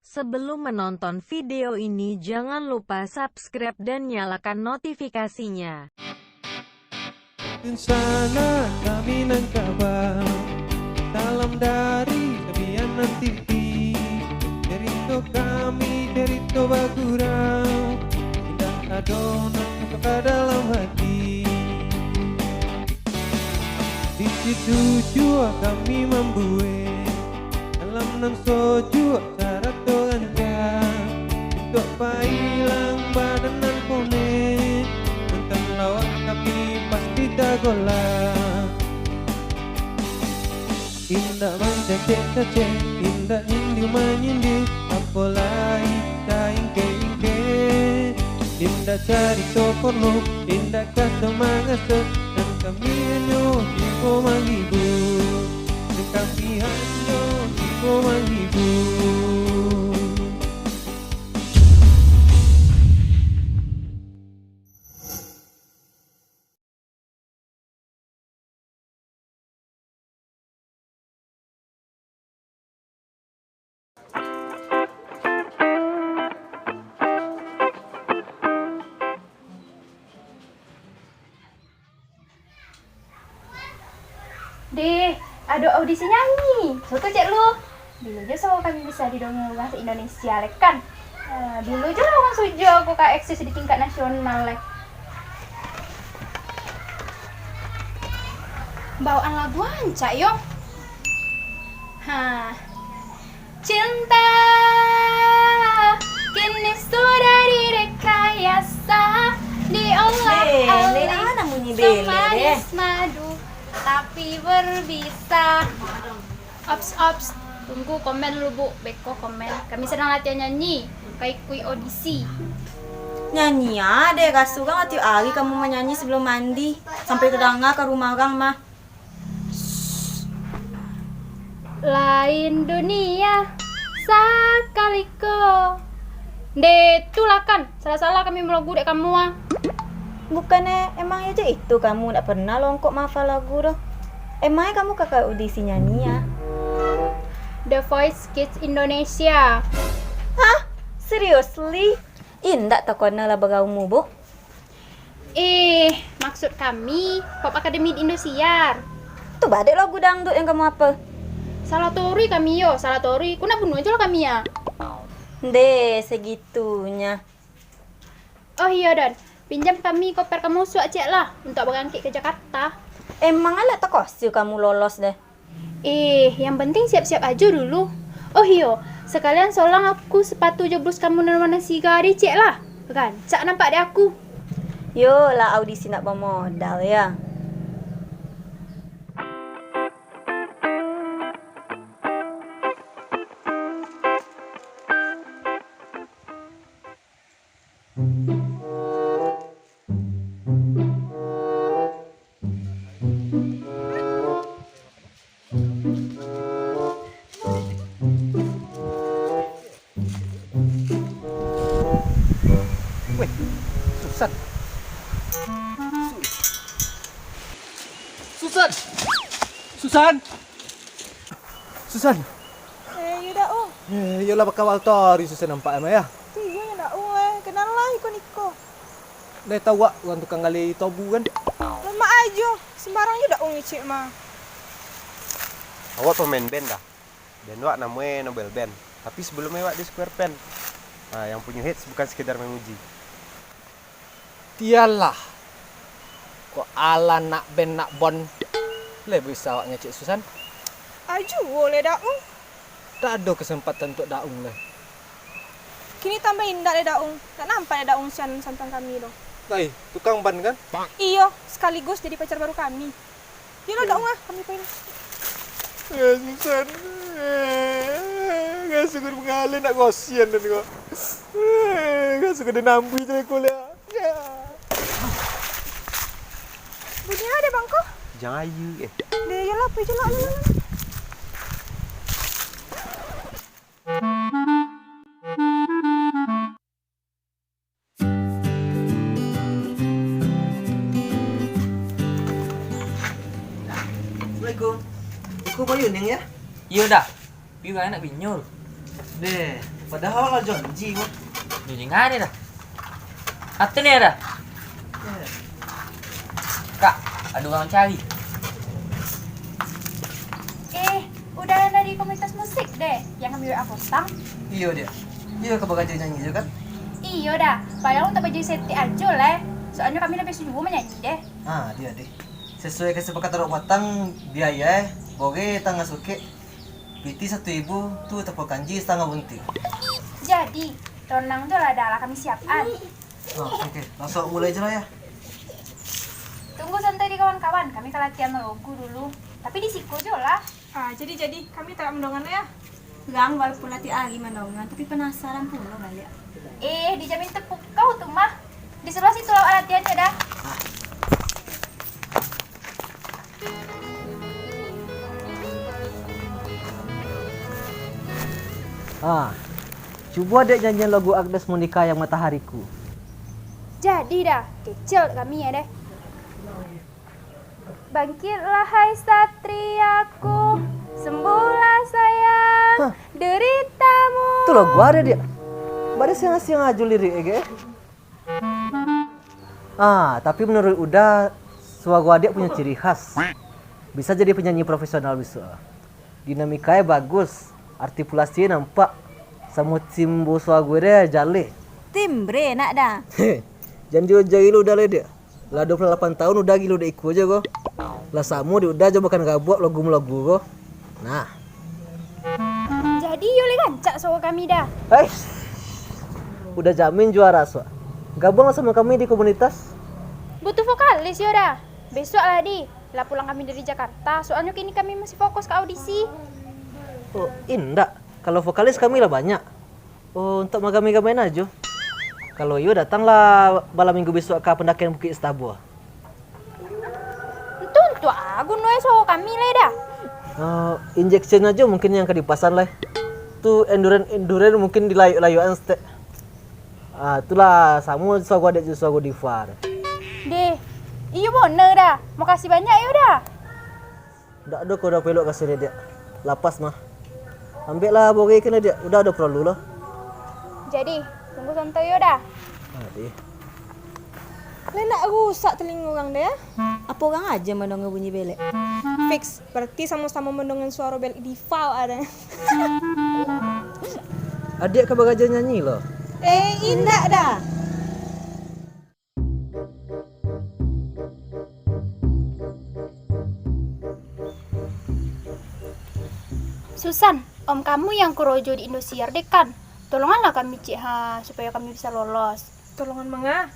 Sebelum menonton video ini jangan lupa subscribe dan nyalakan notifikasinya. Di sana kami nangkabang salam dari Sabianan TV. Cerita kami, cerita bagurau, indah adonan ke dalam hati. Di situ jua kami membuat dalam nan soju acara torancang. Itu pailang badanan kone tentang lawan kami pasti tak golak. Indah main cecek, indah nyindir menyindir, apalagi tak ingke-ingke. Indah cari soporno, indah kata mangasa, dan kami hanya hiko menghibur. Dan kami hanya hiko menghibur. Deh, ada audisi nyanyi. Suka cek lu. Dulu aja so kami bisa didongeng bahasa Indonesia lek kan. Dulu aja orang sujo aku kak eksis di tingkat nasional lek. Bawaan lagu ancak yo. Cinta kini sudah direkayasa diolah-olah semanis madu tapi berbisa. Ops, tunggu komen lu bu, beko komen. Kami sedang latihan nyanyi, kayak kui audisi. Nyanyi ya deh, gak suka nggak tiap hari kamu menyanyi sebelum mandi sampai terdengar ke rumah orang mah. Lain dunia sakaliko. Detulakan, salah-salah kami melagu dek kamu ah. Bukannya emang aja itu kamu nggak pernah longkok hafal lagu doh. Emangnya kamu kakak audisi nyanyi ya? The Voice Kids Indonesia. Hah? Seriously? Indak takona lah bagaumu bu? Maksud kami Pop Academy di Indosiar. Tuh badek lagu dangdut yang kamu apa? Salah tori kami yo, salah tori. Kuna bunuh aja lah kami ya. Deh, segitunya. Oh iya dan pinjam kami koper kamu suak cek lah untuk berangkit ke Jakarta. Emang ala tak kosil kamu lolos deh. Yang penting siap-siap aja dulu. Oh iya, sekalian solang aku sepatu jebrus kamu dan warna sigari cek lah. Rancak nampak deh aku. Yo lah audisi nak bermodal ya. Weh, Susan. Susan. Susan. Susan. Ya dah Yolah bakal tori Susan nampak emang ya. Tiga ya dah kenal lah iko. Dah tahu wak orang tukang gali tobu kan. Lemak aja, sembarang je dah ngecek mah. Awak pemain band dah. Band wak namanya Nobel Band. Tapi sebelumnya wak di Square Pen. Nah, yang punya hits bukan sekedar memuji. Tialah. Kok ala nak band nak bon. Le bisa awak ngecek Susan. Aju boleh dah Tak ada kesempatan untuk daung le. Kini tambahin dah le daung. Tak nampak le daung sian santang kami doh. Lai, tukang ban kan? Iyo, sekaligus jadi pacar baru kami. Yolah daung kami pengen. Ya Susan. Gak suka mengalir nak kosian dan kok. Gak suka dinampi je kuliah. Bunyi ada bangko. Jangan ayu Deh yolah pergi lah. Assalamualaikum. Aku mau yun ya? Iya dah. Biar anak binyur. Deh. Padahal janji kok. Junjungan dah. Atau ni ada? Kak, ada orang cari. Udah dari komunitas musik deh, yang ambil aku tang. Iya dia. Iya ke bagaja nyanyi juga kan? Iya dah, padahal untuk baju seti aja lah. Soalnya kami lebih suju menyanyi deh. Ah, dia deh. Sesuai kesepakatan watang biaya boge tangga suke. Piti 1.000 tuh tepuk kanji setengah bunti. Jadi, tonang tuh lah dah kami siapkan. Oke. Langsung mulai aja lah ya. Tunggu santai di kawan-kawan, kami ke latihan melogu dulu. Tapi di siku aja lah. Jadi kami tak mendongan ya. Gang walaupun nanti lagi mendongan, tapi penasaran pula kali ya. Dijamin tepuk kau tuh mah. Di sebelah situ lah latihannya dah. Coba dek nyanyian lagu Agnes Monica yang Matahariku. Jadi dah, kecil kami ya deh. Bangkitlah hai satriaku, sembuhlah sayang, deritamu. Itu lagu ada dia. Baru siang-siang aja lirik ya. Tapi menurut Uda, suara adik punya ciri khas. Bisa jadi penyanyi profesional bisa. Dinamikanya bagus, artikulasinya nampak. Sama timbu suara gue deh jale. Timbre nak dah. Jangan diojai lu udah le dia. Lah 28 tahun udah gila udah ikut aja kok. Lah samu dia udah coba kan gabuak lagu-lagu kok. Nah. Jadi yole gancak suara kami dah. Udah jamin juara so. Gabung sama kami di komunitas. Butuh vokalis ya dah. Besok lah lah pulang kami dari Jakarta. Soalnya kini kami masih fokus ke audisi. Oh, indah. Kalau vokalis kami lah banyak. Oh, untuk magami-gamain aja. Kalau yo datanglah malam minggu besok ke pendakian Bukit Stabua. Tentu aku noy so kami lah dah. Injection aja mungkin yang ke dipasan lah. Tu endurance mungkin di layu-layuan stek. Itulah sama so gua ada so gua Diva. Iya bener dah. Mau kasih banyak ya udah. Ndak ada kau dah pelok kasih dia. Lapas mah. Ambil lah boge kena dia. Udah ada perlu lah. Jadi, tunggu santai ya dah. Nak rusak telinga orang deh. Apa orang aja mendongan bunyi belek? Fix, berarti sama-sama mendongan suara belek Diva ada. Adik ke bagaja nyanyi loh. Indah dah. Susan, om kamu yang kurojo di Indosiar deh kan. Tolonganlah kami cik supaya kami bisa lolos. Tolongan mengah.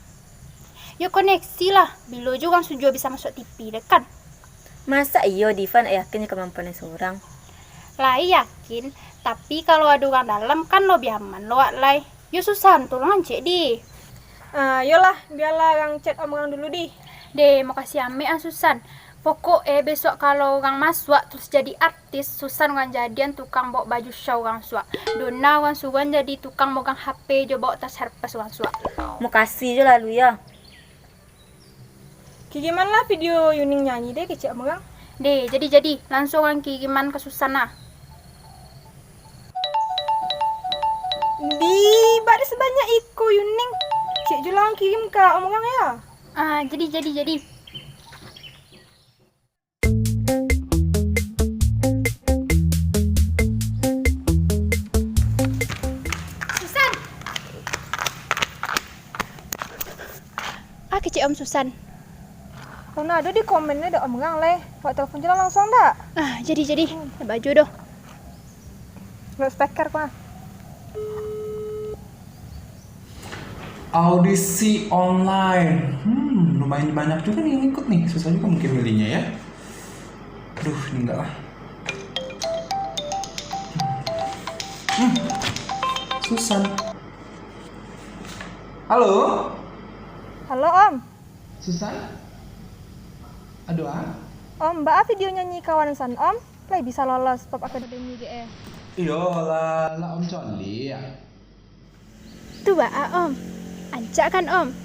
Ya koneksi lah, bilo juga kan sujo bisa masuk TV deh kan. Masa iyo Divan yakin kemampuannya seorang? Lah yakin, tapi kalau ada orang dalam kan lebih aman lo lai. Yo Susan, tolongan cik di. Yolah, biarlah orang chat om orang dulu di. Mau kasih ame Susan. Pokok besok kalau orang masuk terus jadi artis, Susan orang jadian tukang bawa baju show orang suak. Dona orang suan jadi tukang megang HP jo bawa tas herpes orang suak. Mau kasih je lalu ya. Gimana lah video Yuning nyanyi deh kecil om orang. Jadi langsung orang gimana ke Susan lah. Baru sebanyak iku Yuning. Cik julang kirim ke om orang ya. Jadi. Kecik om Susan. Karena ada di komennya ada om orang leh. Buat telepon jalan langsung dak? Jadi. Baju doh. Nggak speaker mah. Audisi online. Lumayan banyak juga nih yang ikut nih. Susah juga mungkin milihnya ya. Aduh, ini enggak lah. Susan. Halo? Halo om. Susan? Aduh Om, mbak video nyanyi kawan san om. Lah bisa lolos pop akademi DE. Iya lah om Conli ya. Tuh om. Ancak kan om.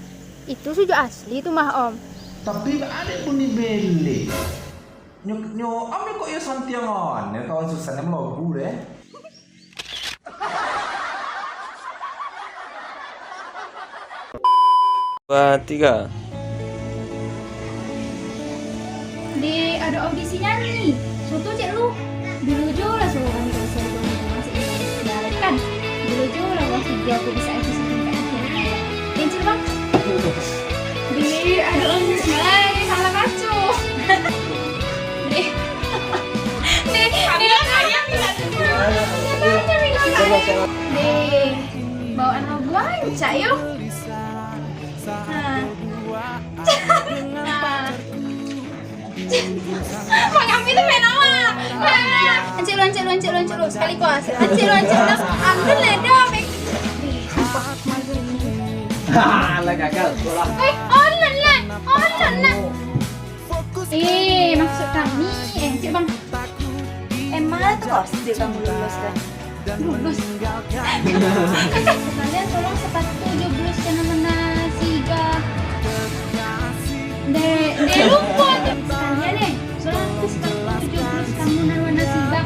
Itu suju asli tuh mah om. Tapi ada pun di beli. Nyo om kok ya santiangan ya kawan Susan yang logo deh. 2, 3. Di ada audisi nyanyi. Suatu cek lu. Dulu jo lah suruh kami kalau saya masih ini kan. Dulu jo lah waktu dia aku bisa itu sampai akhirnya. Kencil bang. Di ada audisi lagi salah kacu. Di bawaan lagu aja yuk. Mengambil itu main apa? Lancet sekali kuas. Lancet. Ambil leda. Lah gagal sekolah. Online lah. Maksud kami, cik bang. Emang tuh pasti kamu lulus kan? Lulus. Kalian tolong sepatu jeblos mana siga. De lupa sekalian deh. Soalnya aku sepatu jeblos kamu warna siga.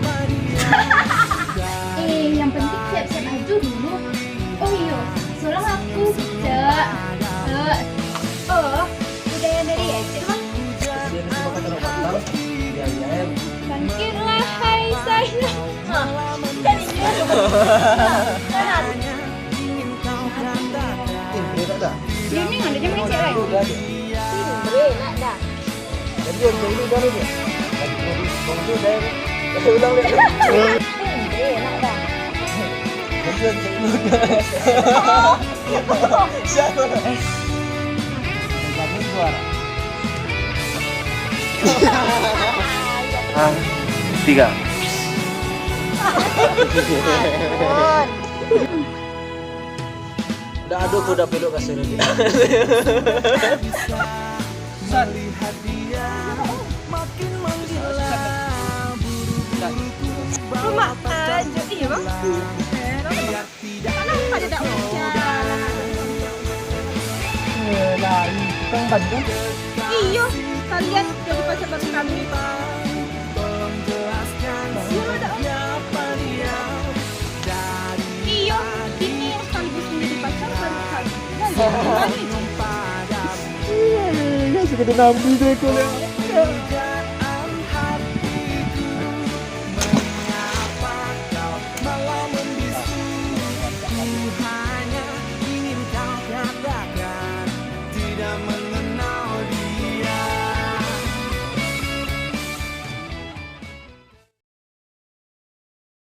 Yang penting siap-siap baju dulu. Oh iya, soalnya aku udah dari Ecek bang. Dia kesempatan taruh batang. Dia Bangkitlah hai Zainab. Kan ini Indri tak ada. Ini ada jam Ecek lagi. Udah ada. Indri nak dah. Jadi yang ini baru dia. Bongsu dah. Ulang dia. Indri nak dah. Jadi yang siapa? Kamu suara. 3. Udah aduh udah peluk kasih dia. Rumah aja iya bang. Kenapa dia tak hujan? Lah, kang bandung. Iyo, kalian jadi pacar baru kami. Iyo, ini sekaligus menjadi pacar baru kami. Iya, sudah nambi deh kalian.